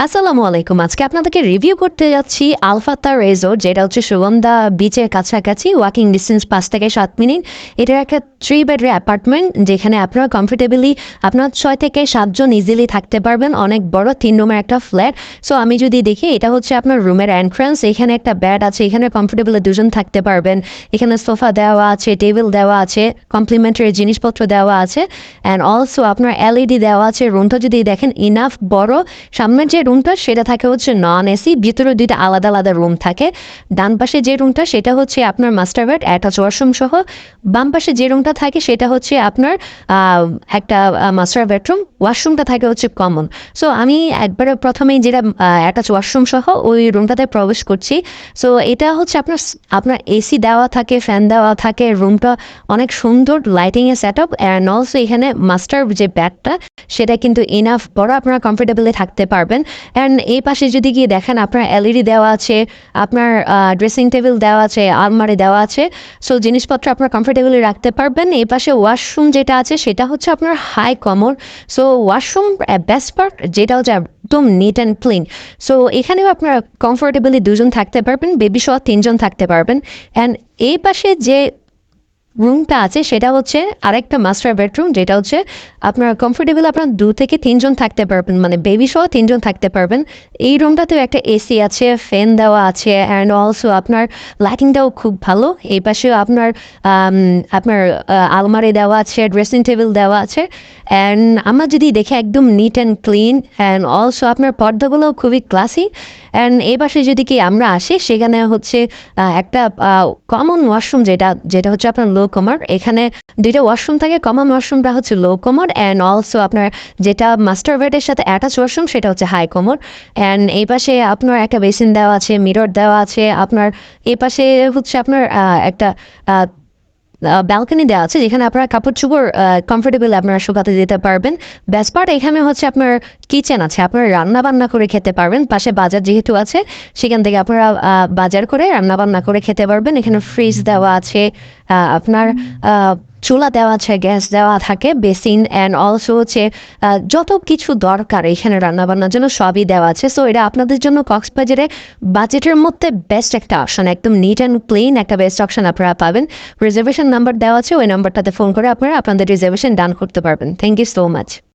আসসালামু আলাইকুম। আজকে আপনাদেরকে রিভিউ করতে যাচ্ছি আলফাতা রিসোর্ট, যেটা হচ্ছে সুগন্ধা বিচের কাছাকাছি, ওয়াকিং ডিস্টেন্স 5 থেকে 7 মিনিট। এটার একটা 3 বেডের অ্যাপার্টমেন্ট, যেখানে আপনারা কমফোর্টেবলি আপনার 6 থেকে 7 জন ইজিলি থাকতে পারবেন। অনেক বড় 3 রুমের একটা ফ্ল্যাট। সো আমি যদি দেখি, এটা হচ্ছে আপনার রুমের এন্ট্রান্স। এখানে একটা বেড আছে, এখানে কমফোর্টেবলি 2 জন থাকতে পারবেন। এখানে সোফা দেওয়া আছে, টেবিল দেওয়া আছে, কমপ্লিমেন্টারি জিনিসপত্র দেওয়া আছে, অ্যান্ড অলসো আপনার এলইডি দেওয়া আছে। রুমটা যদি দেখেন ইনাফ বড়। সামনের যে রুমটা সেটা থাকে হচ্ছে নন এসি, ভিতরে 2টা আলাদা আলাদা রুম থাকে। ডান পাশে যে রুমটা সেটা হচ্ছে আপনার মাস্টার বেড, অ্যাটাচ ওয়াশরুম সহ। বাম পাশে যে রুমটা থাকে সেটা হচ্ছে আপনার একটা মাস্টার বেডরুম, ওয়াশরুমটা থাকে হচ্ছে কমন। সো আমি একবারে প্রথমেই যেটা অ্যাটাচ ওয়াশরুম সহ ওই রুমটাতে প্রবেশ করছি। সো এটা হচ্ছে আপনার এসি দেওয়া থাকে, ফ্যান দেওয়া থাকে। রুমটা অনেক সুন্দর লাইটিংয়ে সেট আপ, অ্যান্ড অলসো এখানে মাস্টার যে বেডটা সেটা কিন্তু ইনাফ বড়, আপনারা কমফোর্টেবলি থাকতে পারবেন। অ্যান্ড এই পাশে যদি গিয়ে দেখেন, আপনার এলইডি দেওয়া আছে, আপনার ড্রেসিং টেবিল দেওয়া আছে, আলমারি দেওয়া আছে। সো জিনিসপত্র আপনার কমফোর্টেবলি রাখতে পারবেন। এই পাশে ওয়াশরুম যেটা আছে সেটা হচ্ছে আপনার হাই common. So washroom best part যেটা হচ্ছে একদম নিট অ্যান্ড ক্লিন। সো এখানেও আপনার কমফোর্টেবলি 2 জন থাকতে পারবেন, বেবি সহ 3 জন থাকতে পারবেন। অ্যান্ড এই পাশে যে রুমটা আছে সেটা হচ্ছে আরেকটা মাস্টার বেডরুম, যেটা হচ্ছে আপনার কমফোর্টেবল আপনার 2 থেকে 3 জন থাকতে পারবেন, মানে বেবি সহ 3 জন থাকতে পারবেন। এই রুমটাতেও একটা এসি আছে, ফ্যান দেওয়া আছে, অ্যান্ড অলসো আপনার লাইটিংটাও খুব ভালো। এই পাশেও আপনার আলমারি দেওয়া আছে, ড্রেসিং টেবিল দেওয়া আছে। অ্যান্ড আমরা যদি দেখি একদম neat and clean, and also আপনার পর্দাগুলোও খুবই ক্লাসি। অ্যান্ড এই পাশে যদি কি আমরা আসি, সেখানে হচ্ছে একটা কমন ওয়াশরুম, যেটা হচ্ছে আপনার লো কমার। এখানে 2টা ওয়াশরুম থাকে, কমন ওয়াশরুমটা হচ্ছে লো কমোড, অ্যান্ড অলসো আপনার যেটা মাস্টার বেডের সাথে অ্যাটাচ ওয়াশরুম সেটা হচ্ছে হাই কমোড। অ্যান্ড এই পাশে আপনার একটা বেসিন দেওয়া আছে, মিরর দেওয়া আছে। আপনার এই পাশে হচ্ছে আপনার একটা ব্যালকনি দেওয়া আছে, যেখানে আপনারা কাপড় চোপড় কমফোর্টেবল আপনারা শুকাতে দিতে পারবেন। বেস্ট পার্ট, এখানে হচ্ছে আপনার কিচেন আছে, আপনারা রান্না বান্না করে খেতে পারবেন। পাশে বাজার যেহেতু আছে, সেখান থেকে আপনারা বাজার করে রান্না বান্না করে খেতে পারবেন। এখানে ফ্রিজ দেওয়া আছে, আপনার চুলা দেওয়া আছে, গ্যাস দেওয়া থাকে, বেসিন, অ্যান্ড অলসো হচ্ছে যত কিছু দরকার এখানে রান্নাবান্নার জন্য সবই দেওয়া আছে। সো এটা আপনাদের জন্য কক্সবাজারে বাজেটের মধ্যে বেস্ট একটা অপশন, একদম নিট অ্যান্ড ক্লিন একটা বেস্ট অপশন আপনারা পাবেন। রিজার্ভেশন নাম্বার দেওয়া আছে, ওই নাম্বারটাতে ফোন করে আপনারা আপনাদের রিজার্ভেশন ডান করতে পারবেন। Thank you so much.